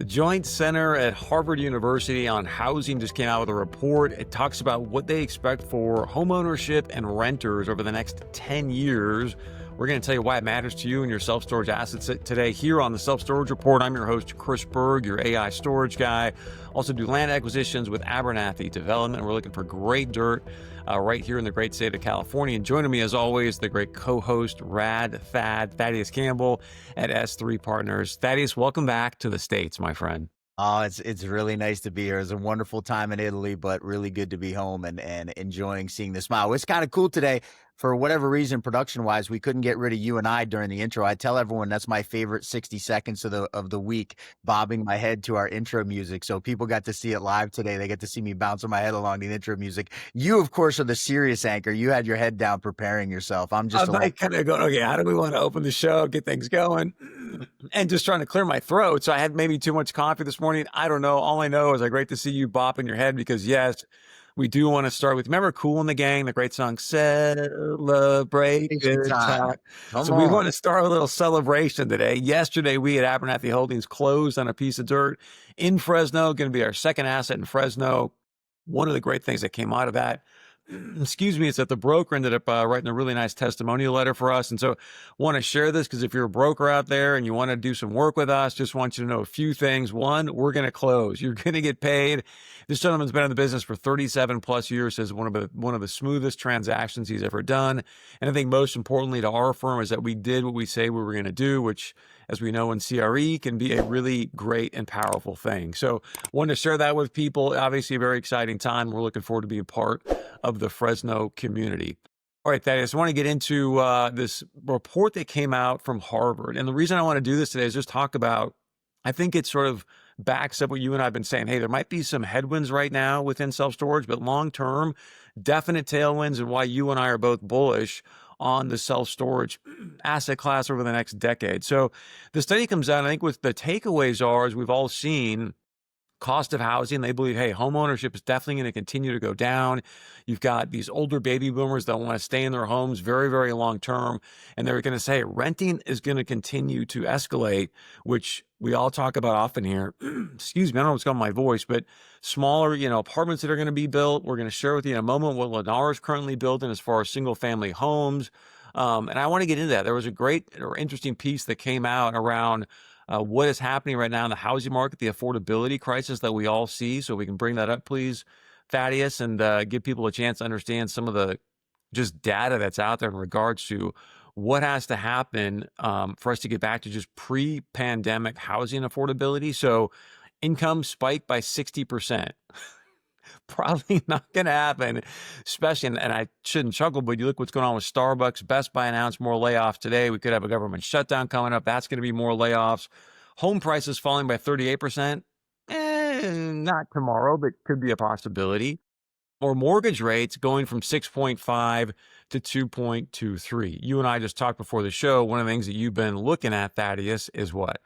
The Joint Center at Harvard University on Housing just came out with a report. It talks about what they expect for homeownership and renters over the next 10 years. We're going to tell you why it matters to you and your self-storage assets today here on the Self-Storage Report. I'm your host, Chris Berg, your AI storage guy. Also do land acquisitions with Abernathy Development. We're looking for great dirt right here in the great state of California. And joining me, as always, the great co-host, Thaddeus Campbell at S3 Partners. Thaddeus, welcome back to the States, my friend. Oh, it's really nice to be here. It's a wonderful time in Italy, but really good to be home and enjoying seeing the smile. It's kind of cool today. For whatever reason, production-wise, we couldn't get rid of you and I during the intro. I tell everyone that's my favorite 60 seconds of the week, bobbing my head to our intro music. So people got to see it live today. They get to see me bouncing my head along the intro music. You, of course, are the serious anchor. You had your head down preparing yourself. I'm just I'm like kind of going, okay, how do we want to open the show, get things going? And just trying to clear my throat. So I had maybe too much coffee this morning. I don't know. All I know is great to see you bopping your head because, yes, we do want to start with, remember Kool and the Gang, the great song, Celebrate Good Time. So we want to start a little celebration today. Yesterday, we at Abernathy Holdings closed on a piece of dirt in Fresno, going to be our second asset in Fresno. One of the great things that came out of that, excuse me, is that the broker ended up writing a really nice testimonial letter for us. And so want to share this because if you're a broker out there and you want to do some work with us, just want you to know a few things. One, we're going to close. You're going to get paid. This gentleman's been in the business for 37 plus years, says one of the smoothest transactions he's ever done. And I think most importantly to our firm is that we did what we say we were going to do, which, as we know in CRE, can be a really great and powerful thing. So wanted to share that with people. Obviously a very exciting time. We're looking forward to being part of the Fresno community. All right, Thaddeus, I want to get into this report that came out from Harvard. And the reason I want to do this today is just talk about, I think it sort of backs up what you and I have been saying. Hey, there might be some headwinds right now within self-storage, but long-term, definite tailwinds, and why you and I are both bullish on the self-storage asset class over the next decade. So the study comes out, I think what the takeaways are, as we've all seen, cost of housing. They believe, hey, home ownership is definitely going to continue to go down. You've got these older baby boomers that want to stay in their homes very, very long term. And they're going to say renting is going to continue to escalate, which we all talk about often here. Excuse me, I don't know what's going on with my voice, but smaller, apartments that are going to be built. We're going to share with you in a moment what Lennar is currently building as far as single family homes. And I want to get into that. There was a great or interesting piece that came out around what is happening right now in the housing market, the affordability crisis that we all see. So we can bring that up, please, Thaddeus, and give people a chance to understand some of the just data that's out there in regards to what has to happen for us to get back to just pre-pandemic housing affordability. So income spiked by 60%. Probably not going to happen, especially, and I shouldn't chuckle, but you look what's going on with Starbucks. Best Buy announced more layoffs today. We could have a government shutdown coming up. That's going to be more layoffs. Home prices falling by 38%. Not tomorrow, but could be a possibility. Or mortgage rates going from 6.5 to 2.23. You and I just talked before the show. One of the things that you've been looking at, Thaddeus, is what?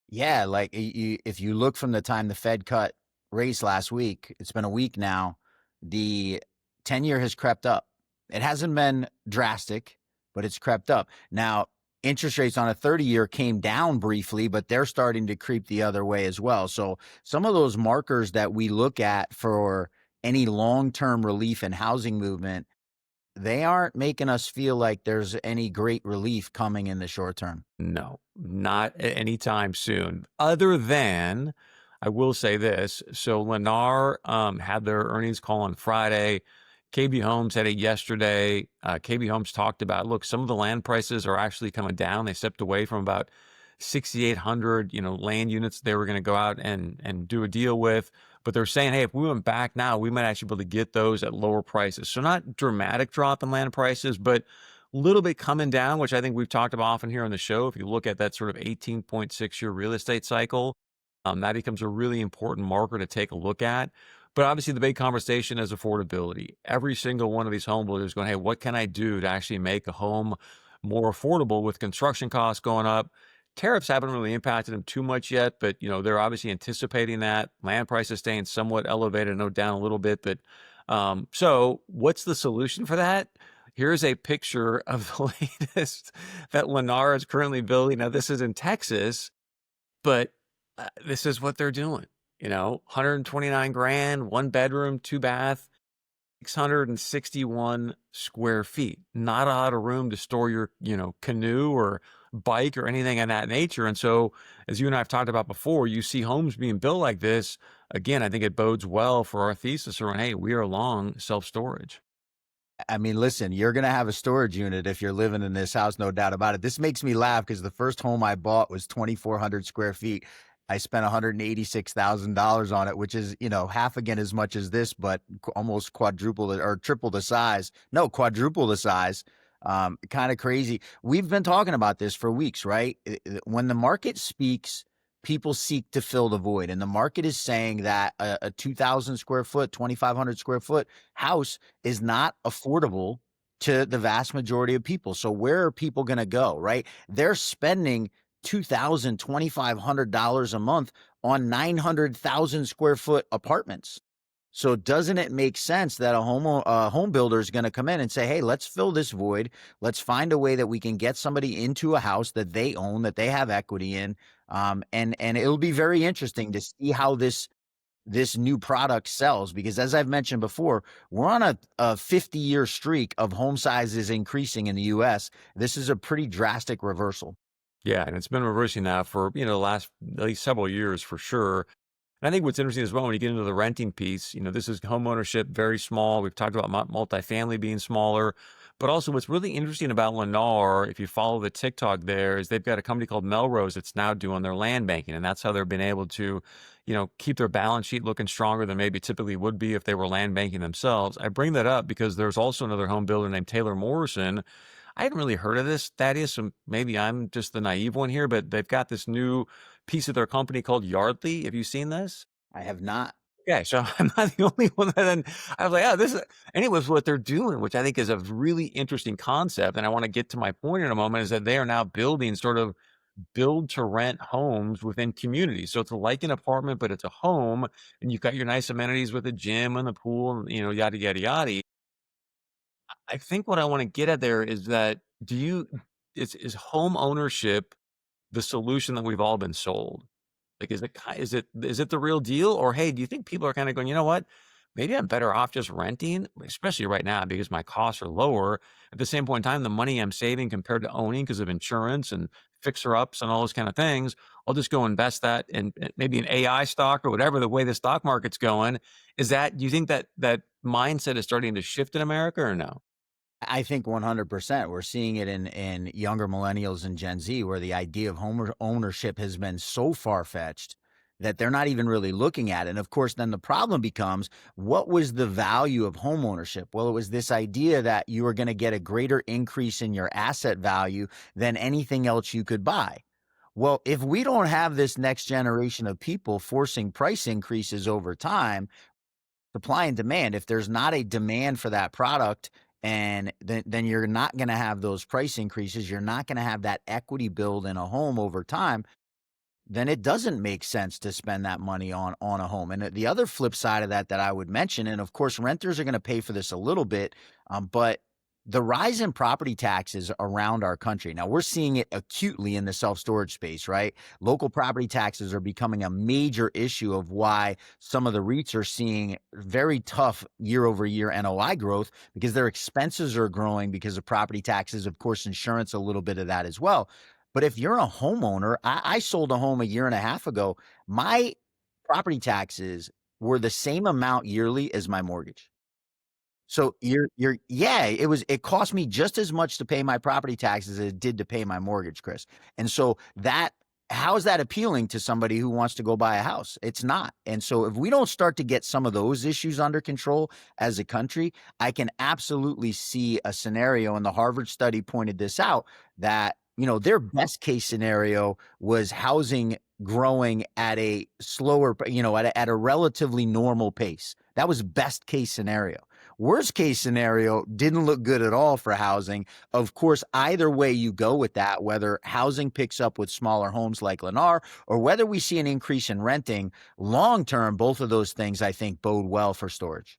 Yeah, like if you look from the time the Fed cut rates last week, it's been a week now, the 10-year has crept up. It hasn't been drastic, but it's crept up. Now, interest rates on a 30-year came down briefly, but they're starting to creep the other way as well. So some of those markers that we look at for any long-term relief in housing movement, they aren't making us feel like there's any great relief coming in the short term. No, not anytime soon. Other than, I will say this. So Lennar had their earnings call on Friday. KB Homes had it yesterday. KB Homes talked about, look, some of the land prices are actually coming down. They stepped away from about 6,800, land units they were going to go out and do a deal with. But they're saying, hey, if we went back now, we might actually be able to get those at lower prices. So not dramatic drop in land prices, but a little bit coming down, which I think we've talked about often here on the show. If you look at that sort of 18.6-year real estate cycle, that becomes a really important marker to take a look at. But obviously the big conversation is affordability. Every single one of these home builders going, hey, what can I do to actually make a home more affordable with construction costs going up? Tariffs haven't really impacted them too much yet, but they're obviously anticipating that. Land prices staying somewhat elevated, no down a little bit. But so what's the solution for that? Here's a picture of the latest that Lennar is currently building. Now, this is in Texas, but this is what they're doing. 129 grand, one bedroom, two bath, 661 square feet. Not a lot of room to store your, canoe or bike or anything of that nature. And so, as you and I have talked about before, you see homes being built like this. Again, I think it bodes well for our thesis around, hey, we are long self-storage. I mean, listen, you're going to have a storage unit if you're living in this house, no doubt about it. This makes me laugh because the first home I bought was 2,400 square feet. I spent $186,000 on it, which is, half again as much as this, but almost quadruple or triple the size. No, quadruple the size. Kind of crazy. We've been talking about this for weeks, right? When the market speaks, people seek to fill the void. And the market is saying that a 2,000 square foot, 2,500 square foot house is not affordable to the vast majority of people. So where are people going to go, right? They're spending $2,000, $2,500 a month on 900,000 square foot apartments. So doesn't it make sense that a home builder is going to come in and say, hey, let's fill this void. Let's find a way that we can get somebody into a house that they own, that they have equity in. And it'll be very interesting to see how this new product sells, because as I've mentioned before, we're on a 50-year streak of home sizes increasing in the US. This is a pretty drastic reversal. Yeah, and it's been reversing now for, the last at least several years for sure. And I think what's interesting as well, when you get into the renting piece, this is home ownership, very small. We've talked about multifamily being smaller, but also what's really interesting about Lennar, if you follow the TikTok there, is they've got a company called Melrose that's now doing their land banking. And that's how they've been able to, keep their balance sheet looking stronger than maybe typically would be if they were land banking themselves. I bring that up because there's also another home builder named Taylor Morrison. I hadn't really heard of this, Thaddeus, so maybe I'm just the naive one here, but they've got this new piece of their company called Yardley. Have you seen this? I have not. Yeah, so I'm not the only one that then I was like, oh, this is, and it was what they're doing, which I think is a really interesting concept. And I want to get to my point in a moment, is that they are now building sort of build to rent homes within communities. So it's like an apartment, but it's a home, and you've got your nice amenities with a gym and the pool, and yada yada yada. I think what I want to get at there is that is home ownership the solution that we've all been sold? Like, is it the real deal? Or, hey, do you think people are kind of going, you know what? Maybe I'm better off just renting, especially right now because my costs are lower. At the same point in time, the money I'm saving compared to owning because of insurance and fixer ups and all those kind of things, I'll just go invest that in maybe an AI stock or whatever, the way the stock market's going. Do you think that mindset is starting to shift in America or no? I think 100%. We're seeing it in younger millennials and Gen Z, where the idea of home ownership has been so far-fetched that they're not even really looking at it. And of course, then the problem becomes, what was the value of home ownership? Well, it was this idea that you were going to get a greater increase in your asset value than anything else you could buy. Well, if we don't have this next generation of people forcing price increases over time, supply and demand, if there's not a demand for that product, and then you're not going to have those price increases, you're not going to have that equity build in a home over time, then it doesn't make sense to spend that money on a home. And the other flip side of that I would mention, and of course renters are going to pay for this a little bit, but the rise in property taxes around our country. Now we're seeing it acutely in the self-storage space, right? Local property taxes are becoming a major issue of why some of the REITs are seeing very tough year-over-year NOI growth, because their expenses are growing because of property taxes, of course, insurance, a little bit of that as well. But if you're a homeowner, I sold a home a year and a half ago. My property taxes were the same amount yearly as my mortgage. So yeah, it cost me just as much to pay my property taxes as it did to pay my mortgage, Chris. And so how is that appealing to somebody who wants to go buy a house? It's not. And so if we don't start to get some of those issues under control as a country, I can absolutely see a scenario, and the Harvard study pointed this out, that their best case scenario was housing growing at a slower, at a relatively normal pace. That was best case scenario. Worst case scenario didn't look good at all for housing. Of course, either way you go with that, whether housing picks up with smaller homes like Lennar, or whether we see an increase in renting, long term, both of those things I think bode well for storage.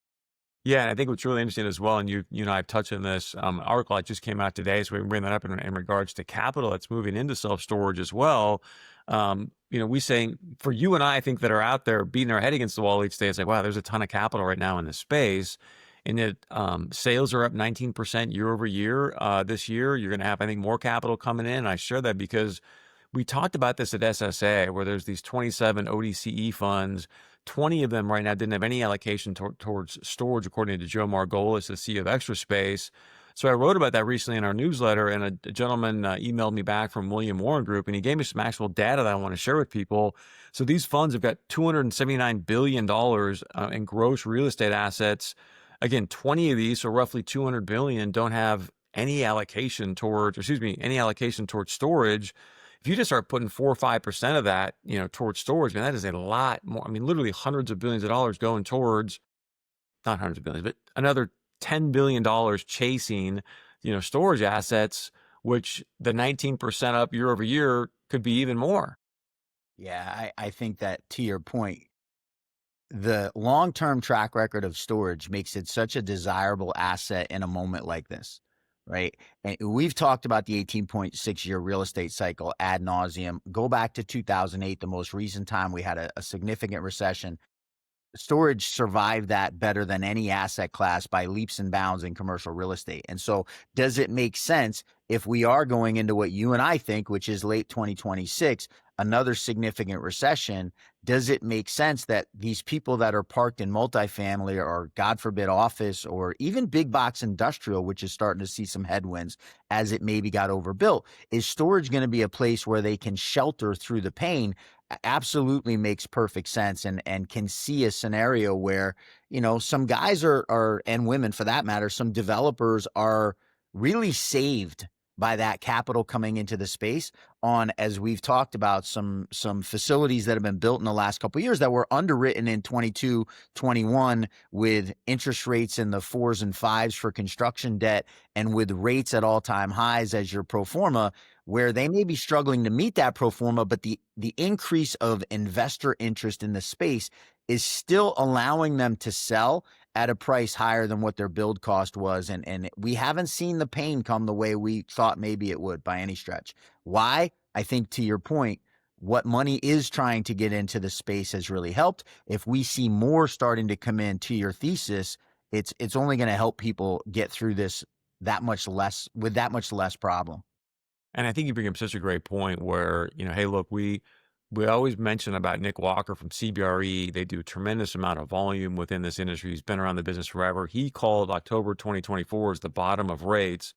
Yeah, and I think what's really interesting as well, and I've touched on this article that just came out today, so we can bring that up in regards to capital that's moving into self storage as well. we saying for you and I think that are out there beating our head against the wall each day, it's like, wow, there's a ton of capital right now in this space. And yet sales are up 19% year over year. This year, you're going to have, I think, more capital coming in. And I share that because we talked about this at SSA, where there's these 27 ODCE funds. 20 of them right now didn't have any allocation towards storage, according to Joe Margolis, the CEO of Extra Space. So I wrote about that recently in our newsletter, and a gentleman emailed me back from William Warren Group, and he gave me some actual data that I want to share with people. So these funds have got $279 billion in gross real estate assets. Again, 20 of these, so roughly 200 billion, don't have any allocation towards, any allocation towards storage. If you just start putting 4 or 5% of that, towards storage, man, that is a lot more. I mean, literally hundreds of billions of dollars going towards, not hundreds of billions, but another $10 billion chasing, storage assets, which the 19% up year over year could be even more. Yeah, I think that, to your point, the long-term track record of storage makes it such a desirable asset in a moment like this, right? And we've talked about the 18.6-year real estate cycle ad nauseum. Go back to 2008, the most recent time we had a significant recession. Storage survived that better than any asset class by leaps and bounds in commercial real estate. And so does it make sense if we are going into what you and I think, which is late 2026, another significant recession? Does it make sense that these people that are parked in multifamily or, God forbid, office or even big box industrial, which is starting to see some headwinds as it maybe got overbuilt, is storage going to be a place where they can shelter through the pain? Absolutely makes perfect sense, and can see a scenario where, some guys are, and women for that matter, some developers are really saved by that capital coming into the space on, as we've talked about, some facilities that have been built in the last couple of years that were underwritten in 22, 21 with interest rates in the 4s and 5s for construction debt and with rates at all-time highs as your pro forma, where they may be struggling to meet that pro forma, but the increase of investor interest in the space is still allowing them to sell at a price higher than what their build cost was. And we haven't seen the pain come the way we thought maybe it would by any stretch. Why? I think, to your point, what money is trying to get into the space has really helped. If we see more starting to come in, to your thesis, it's only going to help people get through this that much less problem. And I think you bring up such a great point where, hey, look, we always mention about Nick Walker from CBRE. They do a tremendous amount of volume within this industry. He's been around the business forever. He called October 2024 as the bottom of rates.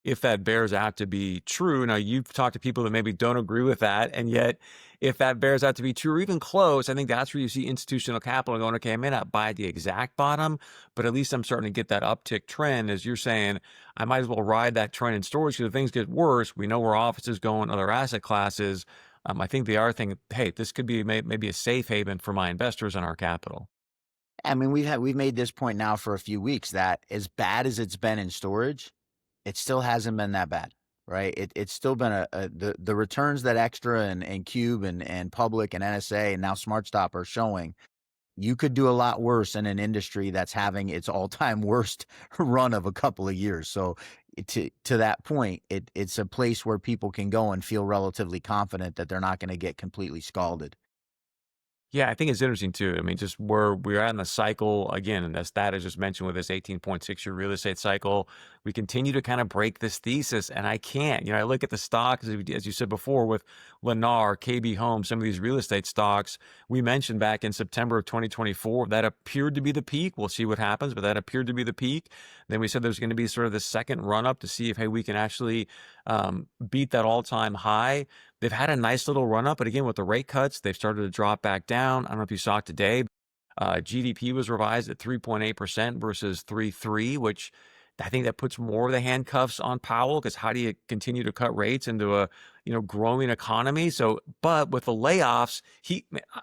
If that bears out to be true, now you've talked to people that maybe don't agree with that, and yet if that bears out to be true or even close, I think that's where you see institutional capital going, okay, I may not buy the exact bottom, but at least I'm starting to get that uptick trend. As you're saying, I might as well ride that trend in storage because if things get worse, we know where office is going, other asset classes. I think they are thinking, hey, this could be maybe a safe haven for my investors and our capital. I mean, we've made this point now for a few weeks that as bad as it's been in storage, it still hasn't been that bad, right? It's still been the returns that Extra and Cube and Public and NSA and now SmartStop are showing. You could do a lot worse in an industry that's having its all-time worst run of a couple of years. So to that point, it's a place where people can go and feel relatively confident that they're not going to get completely scalded. Yeah, I think it's interesting too. I mean, just where we're at in the cycle again, and as Thad has just mentioned with this 18.6-year real estate cycle, we continue to kind of break this thesis. And I can't, I look at the stocks, as you said before, with Lennar, KB Home, some of these real estate stocks we mentioned back in September of 2024, that appeared to be the peak. We'll see what happens, but that appeared to be the peak. Then we said there's going to be sort of the second run up to see if, hey, we can actually beat that all-time high. They've had a nice little run up, but again, with the rate cuts, they've started to drop back down. I don't know if you saw it today. GDP was revised at 3.8% versus 3.3, which I think that puts more of the handcuffs on Powell, because how do you continue to cut rates into a growing economy? So, but with the layoffs,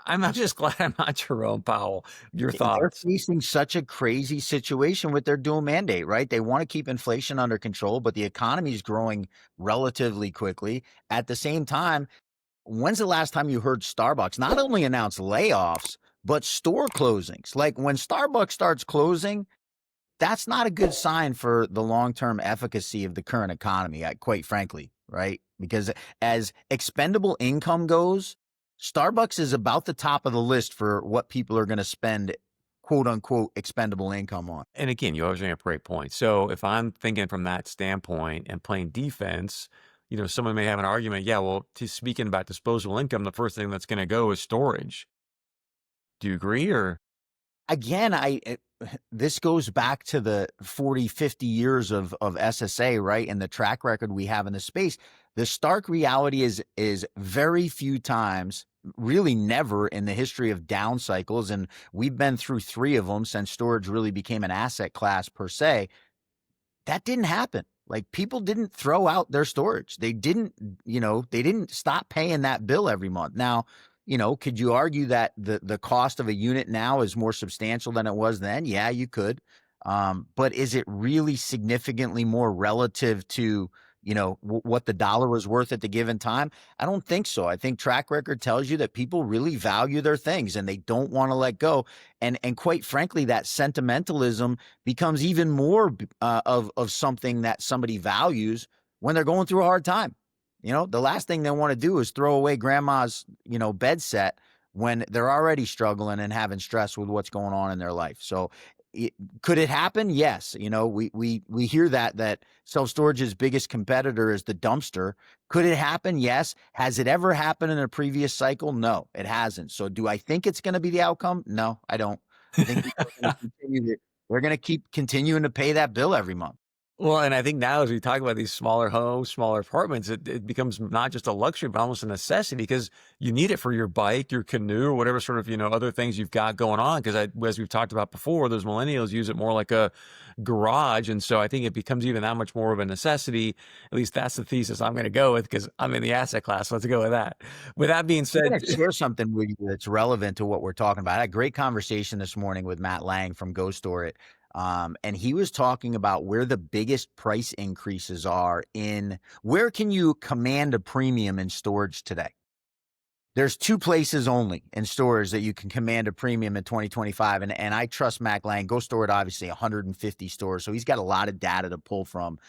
I'm just glad I'm not Jerome Powell. Your thoughts? They're facing such a crazy situation with their dual mandate, right? They want to keep inflation under control, but the economy is growing relatively quickly. At the same time, when's the last time you heard Starbucks not only announce layoffs, but store closings? Like, when Starbucks starts closing, that's not a good sign for the long-term efficacy of the current economy, quite frankly, right? Because as expendable income goes, Starbucks is about the top of the list for what people are going to spend quote unquote expendable income on. And again, you always bring up a great point. So if I'm thinking from that standpoint and playing defense, someone may have an argument. Yeah, well, speaking about disposable income, the first thing that's going to go is storage. Do you agree or? Again, this goes back to the 40, 50 years of SSA, right? And the track record we have in the space. The stark reality is very few times, really never in the history of down cycles, and we've been through 3 of them since storage really became an asset class per se. That didn't happen. Like, people didn't throw out their storage. They didn't stop paying that bill every month. Now, could you argue that the cost of a unit now is more substantial than it was then? Yeah, you could. But is it really significantly more relative to, what the dollar was worth at the given time? I don't think so. I think track record tells you that people really value their things and they don't want to let go. And quite frankly, that sentimentalism becomes even more of something that somebody values when they're going through a hard time. The last thing they want to do is throw away grandma's, bed set when they're already struggling and having stress with what's going on in their life. So could it happen? Yes. We hear that self-storage's biggest competitor is the dumpster. Could it happen? Yes. Has it ever happened in a previous cycle? No, it hasn't. So do I think it's going to be the outcome? No, I don't. I think they're going to keep continuing to pay that bill every month. Well, and I think now as we talk about these smaller homes, smaller apartments, it becomes not just a luxury, but almost a necessity because you need it for your bike, your canoe, or whatever sort of, other things you've got going on. Because as we've talked about before, those millennials use it more like a garage. And so I think it becomes even that much more of a necessity. At least that's the thesis I'm going to go with because I'm in the asset class. Let's go with that. With that being said, I'm going to share something with you that's relevant to what we're talking about. I had a great conversation this morning with Matt Lang from Go Store It. And he was talking about where the biggest price increases are where can you command a premium in storage today? There's 2 places only in storage that you can command a premium in 2025. And I trust Matt Lang. Go Store It, obviously 150 stores. So he's got a lot of data to pull from.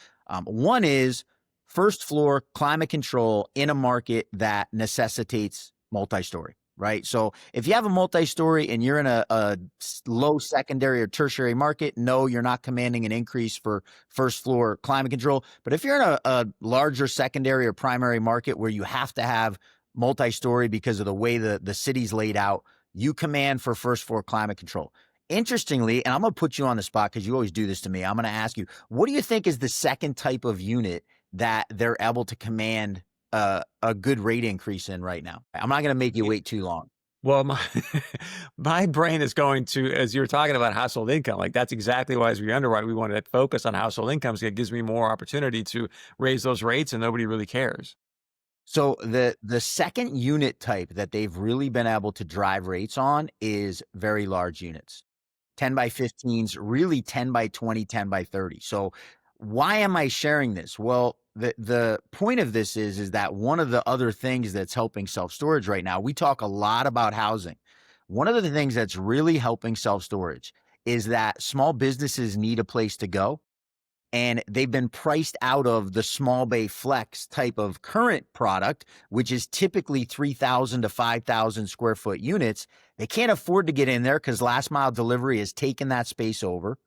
One is first floor climate control in a market that necessitates multi-story. Right. So if you have a multi-story and you're in a low secondary or tertiary market, no, you're not commanding an increase for first floor climate control. But if you're in a larger secondary or primary market where you have to have multi-story because of the way the city's laid out, you command for first floor climate control. Interestingly, and I'm going to put you on the spot because you always do this to me. I'm going to ask you, what do you think is the second type of unit that they're able to command a good rate increase in right now? I'm not going to make you wait too long. Well, my brain is going to, as you're talking about household income, like that's exactly why as we underwrite, we want to focus on household incomes. It gives me more opportunity to raise those rates and nobody really cares. So the second unit type that they've really been able to drive rates on is very large units. 10 by 15s, really 10 by 20, 10 by 30. So why am I sharing this? Well, the point of this is that one of the other things that's helping self-storage right now, we talk a lot about housing. One of the things that's really helping self-storage is that small businesses need a place to go. And they've been priced out of the small bay flex type of current product, which is typically 3,000 to 5,000 square foot units. They can't afford to get in there because last mile delivery has taken that space over.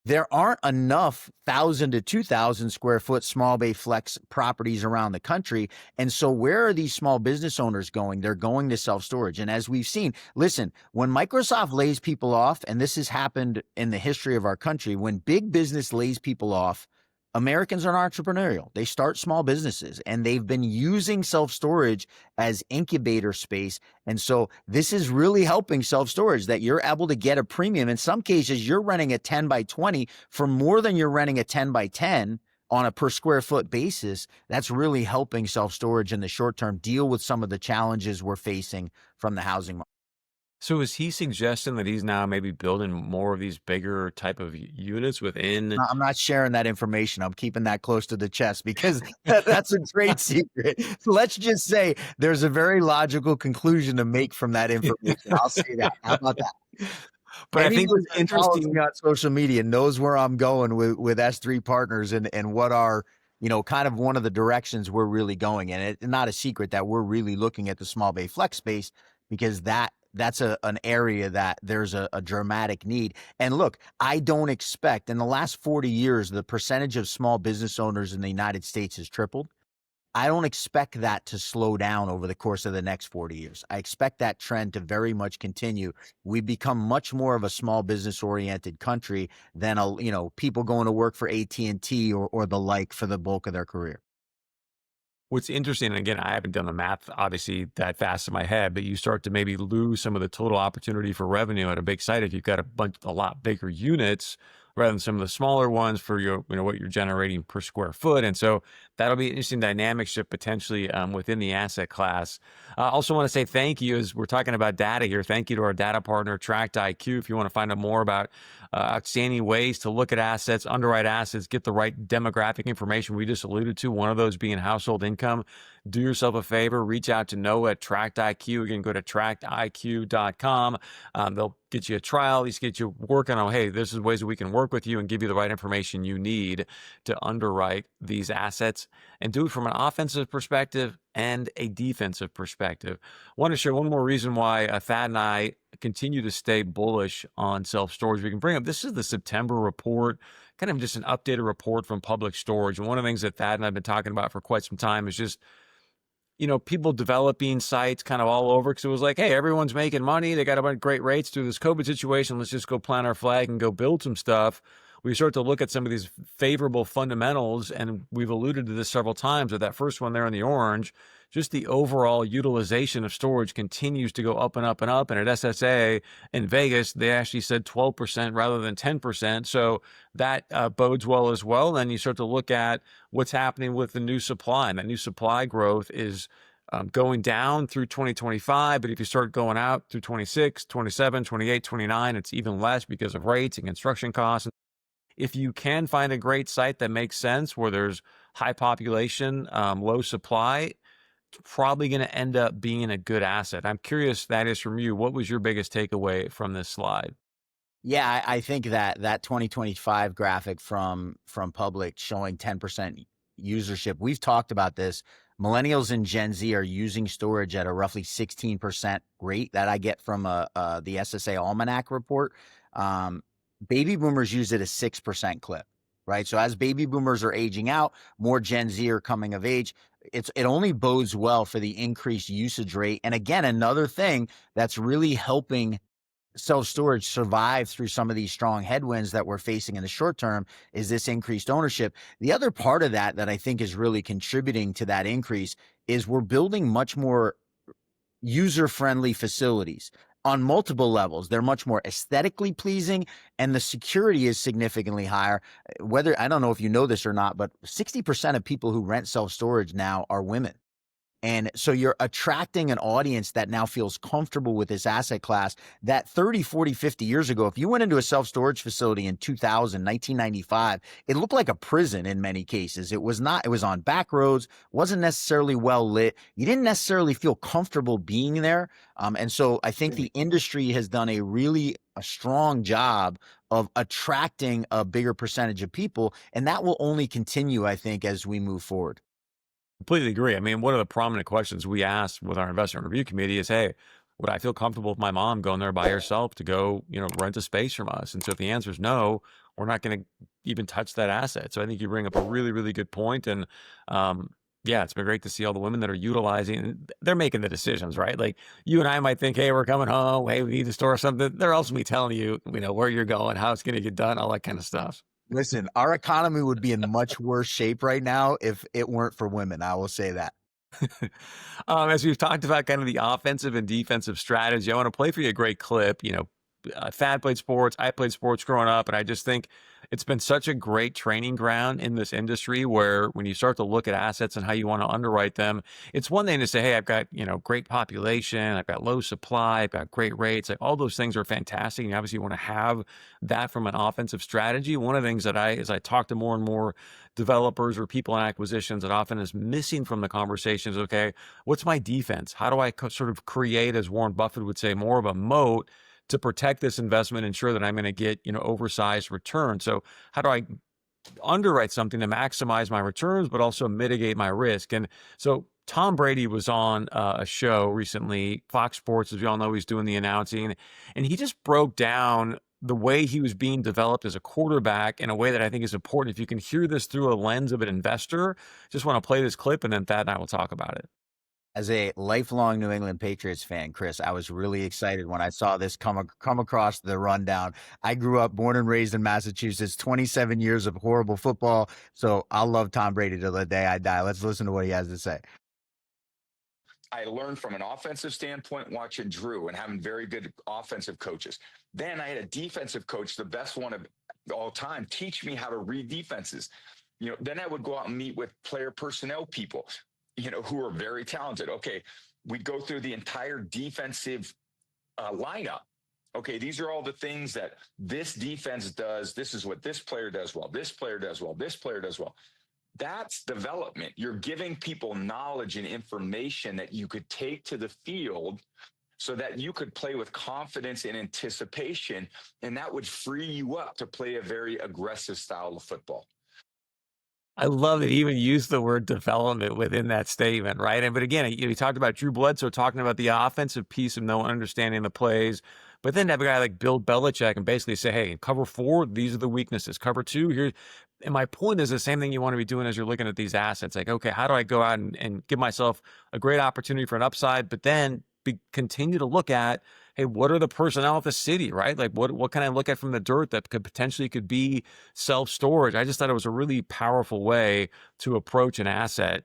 There aren't enough 1,000 to 2,000 square foot small bay flex properties around the country. And so where are these small business owners going? They're going to self-storage. And as we've seen, listen, when Microsoft lays people off, and this has happened in the history of our country, when big business lays people off, Americans are entrepreneurial. They start small businesses and they've been using self-storage as incubator space. And so this is really helping self-storage that you're able to get a premium. In some cases, you're renting a 10 by 20 for more than you're renting a 10 by 10 on a per square foot basis. That's really helping self-storage in the short term deal with some of the challenges we're facing from the housing market. So is he suggesting that he's now maybe building more of these bigger type of units within? I'm not sharing that information. I'm keeping that close to the chest because that's a great secret. Let's just say there's a very logical conclusion to make from that information. I'll say that. How about that? But I think what's interesting on social media knows where I'm going with S3 Partners and what our kind of one of the directions we're really going. And it's not a secret that we're really looking at the small bay flex space, because that's an area that there's a dramatic need. And look, I don't expect, in the last 40 years, the percentage of small business owners in the United States has tripled. I don't expect that to slow down over the course of the next 40 years. I expect that trend to very much continue. We become much more of a small business oriented country than people going to work for AT&T or the like for the bulk of their career. What's interesting, and again, I haven't done the math obviously that fast in my head, but you start to maybe lose some of the total opportunity for revenue at a big site if you've got a lot bigger units rather than some of the smaller ones for what you're generating per square foot. And so that'll be an interesting dynamic shift potentially within the asset class. I also want to say thank you, as we're talking about data here. Thank you to our data partner, Tract IQ. If you want to find out more about outstanding ways to look at assets, underwrite assets, get the right demographic information we just alluded to, one of those being household income, do yourself a favor, reach out to Noah at Tract IQ. Again, go to tractiq.com. They'll get you a trial, at least get you working on, hey, this is ways that we can work with you and give you the right information you need to underwrite these assets, and do it from an offensive perspective and a defensive perspective. I want to share one more reason why Thad and I continue to stay bullish on self-storage. We can bring up, this is the September report, kind of just an updated report from Public Storage. And one of the things that Thad and I have been talking about for quite some time is just, people developing sites kind of all over, because it was like, hey, everyone's making money. They got a bunch of great rates through this COVID situation. Let's just go plant our flag and go build some stuff. We start to look at some of these favorable fundamentals, and we've alluded to this several times, with that first one there in the orange, just the overall utilization of storage continues to go up and up and up. And at SSA in Vegas, they actually said 12% rather than 10%. So that bodes well as well. Then you start to look at what's happening with the new supply, and that new supply growth is going down through 2025. But if you start going out through 26, 27, 28, 29, it's even less because of rates and construction costs. If you can find a great site that makes sense, where there's high population, low supply, it's probably going to end up being a good asset. I'm curious, that is from you, what was your biggest takeaway from this slide? Yeah, I think that 2025 graphic from Public showing 10% usership, we've talked about this. Millennials and Gen Z are using storage at a roughly 16% rate that I get from the SSA Almanac report. Baby boomers use it a 6% clip, right? So as baby boomers are aging out, more Gen Z are coming of age. It only bodes well for the increased usage rate. And again, another thing that's really helping self-storage survive through some of these strong headwinds that we're facing in the short term is this increased ownership. The other part of that I think is really contributing to that increase is we're building much more user-friendly facilities on multiple levels. They're much more aesthetically pleasing, and the security is significantly higher. I don't know if you know this or not, but 60% of people who rent self-storage now are women. And so you're attracting an audience that now feels comfortable with this asset class that 30, 40, 50 years ago, if you went into a self-storage facility in 2000, 1995, it looked like a prison in many cases. It was on back roads, wasn't necessarily well lit. You didn't necessarily feel comfortable being there. And so I think the industry has done a strong job of attracting a bigger percentage of people. And that will only continue, I think, as we move forward. Completely agree. I mean, one of the prominent questions we asked with our investment review committee is, hey, would I feel comfortable with my mom going there by herself to go, rent a space from us? And so if the answer is no, we're not going to even touch that asset. So I think you bring up a really, really good point. And yeah, it's been great to see all the women that are utilizing, they're making the decisions, right? Like you and I might think, hey, we're coming home. Hey, we need to store something. They're ultimately telling you, where you're going, how it's going to get done, all that kind of stuff. Listen, our economy would be in much worse shape right now if it weren't for women. I will say that. As we've talked about kind of the offensive and defensive strategy, I want to play for you a great clip. Thad played sports, I played sports growing up, and I just think it's been such a great training ground in this industry, where when you start to look at assets and how you want to underwrite them, it's one thing to say, hey, I've got, great population, I've got low supply, I've got great rates. Like all those things are fantastic. And you obviously want to have that from an offensive strategy. One of the things that as I talk to more and more developers or people in acquisitions, that often is missing from the conversations, okay, what's my defense? How do I sort of create, as Warren Buffett would say, more of a moat to protect this investment, ensure that I'm going to get, oversized return? So how do I underwrite something to maximize my returns, but also mitigate my risk. And so Tom Brady was on a show recently, Fox Sports, as we all know, he's doing the announcing, and he just broke down the way he was being developed as a quarterback in a way that I think is important. If you can hear this through a lens of an investor, just want to play this clip, and then Thad and I will talk about it. As a lifelong New England Patriots fan, Chris, I was really excited when I saw this come across the rundown. I grew up, born and raised in Massachusetts, 27 years of horrible football. So I'll love Tom Brady till the day I die. Let's listen to what he has to say. I learned from an offensive standpoint watching Drew and having very good offensive coaches. Then I had a defensive coach, the best one of all time, teach me how to read defenses. Then I would go out and meet with player personnel people, who are very talented. Okay, we'd go through the entire defensive lineup. Okay, these are all the things that this defense does. This is what this player does well. This player does well. This player does well. That's development. You're giving people knowledge and information that you could take to the field so that you could play with confidence and anticipation, and that would free you up to play a very aggressive style of football. I love that he even used the word development within that statement, right? And but again, he talked about Drew Bledsoe talking about the offensive piece of no understanding the plays, but then to have a guy like Bill Belichick and basically say, hey, in cover 4, these are the weaknesses. Cover 2, here. And my point is the same thing you want to be doing as you're looking at these assets. Like, okay, how do I go out and give myself a great opportunity for an upside, but then continue to look at, hey, what are the personnel of the city, right? Like what can I look at from the dirt that could potentially be self-storage? I just thought it was a really powerful way to approach an asset.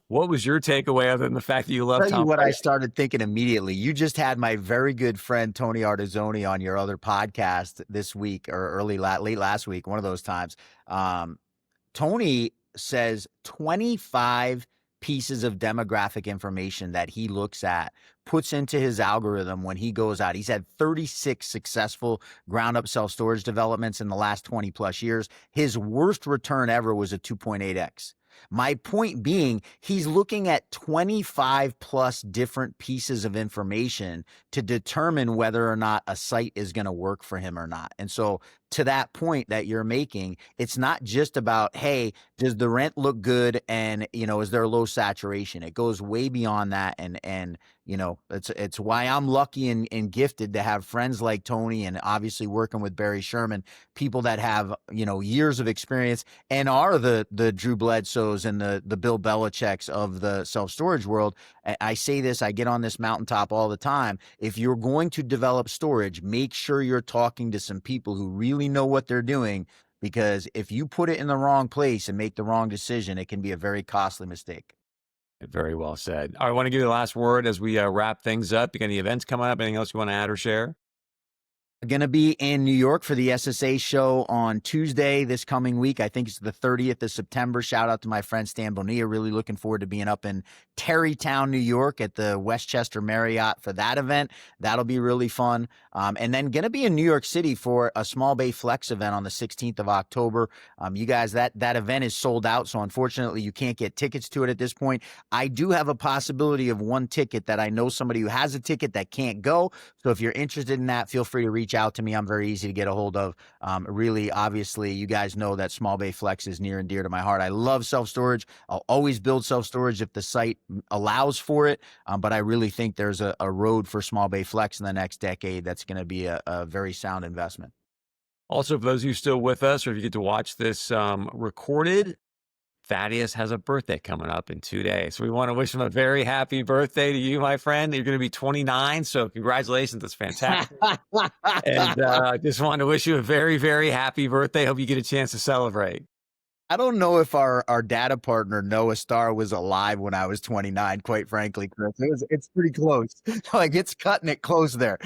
What was your takeaway other than the fact that you love Tom? Tell you what I started thinking immediately. You just had my very good friend Tony Artizzoni on your other podcast this week or late last week, one of those times. Tony says 25 pieces of demographic information that he looks at, puts into his algorithm when he goes out. He's had 36 successful ground up self-storage developments in the last 20 plus years. His worst return ever was a 2.8x. My point being, he's looking at 25 plus different pieces of information to determine whether or not a site is going to work for him or not. And so to that point that you're making, it's not just about, hey, does the rent look good? And, is there low saturation? It goes way beyond that. And it's why I'm lucky and gifted to have friends like Tony and obviously working with Barry Sherman, people that have, years of experience and are the Drew Bledsoes and the Bill Belichicks of the self-storage world. I say this, I get on this mountaintop all the time. If you're going to develop storage, make sure you're talking to some people who really know what they're doing, because if you put it in the wrong place and make the wrong decision, it can be a very costly mistake. Very well said. I want to give you the last word as we wrap things up. You got any events coming up? Anything else you want to add or share? Going to be in New York for the SSA show on Tuesday this coming week. I think it's the 30th of September. Shout out to my friend Stan Bonilla. Really looking forward to being up in Tarrytown, New York at the Westchester Marriott for that event. That'll be really fun. And then going to be in New York City for a Small Bay Flex event on the 16th of October. You guys, that event is sold out, so unfortunately you can't get tickets to it at this point. I do have a possibility of one ticket that I know somebody who has a ticket that can't go. So if you're interested in that, feel free to reach out to me. I'm very easy to get a hold of. Really, obviously, you guys know that Small Bay Flex is near and dear to my heart. I love self-storage. I'll always build self-storage if the site allows for it. But I really think there's a road for Small Bay Flex in the next decade that's going to be a very sound investment. Also, for those of you still with us, or if you get to watch this recorded, Thaddeus has a birthday coming up in 2 days. So we want to wish him a very happy birthday to you, my friend. You're going to be 29. So congratulations. That's fantastic. And I just want to wish you a very, very happy birthday. Hope you get a chance to celebrate. I don't know if our data partner, Noah Starr, was alive when I was 29, quite frankly, Chris. It's pretty close. Like, it's cutting it close there.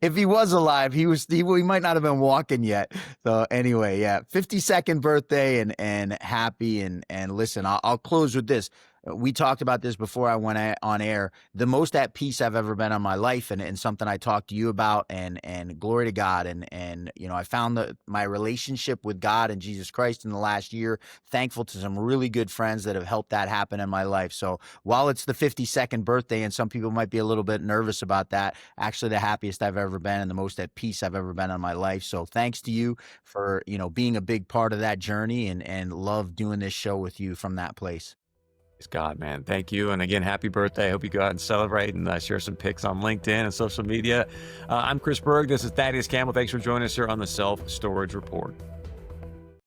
If he was alive, he might not have been walking yet. So anyway, yeah, 52nd birthday and happy. And listen, I'll close with this. we talked about this before I went on air. The most at peace I've ever been in my life, and something I talked to you about, and glory to God. And I found my relationship with God and Jesus Christ in the last year. Thankful to some really good friends that have helped that happen in my life. So while it's the 52nd birthday, and some people might be a little bit nervous about that, actually the happiest I've ever been and the most at peace I've ever been in my life. So thanks to you for being a big part of that journey, and love doing this show with you from that place. Praise God, man. Thank you. And again, happy birthday. I hope you go out and celebrate and share some pics on LinkedIn and social media. I'm Chris Berg. This is Thaddeus Campbell. Thanks for joining us here on the Self Storage Report.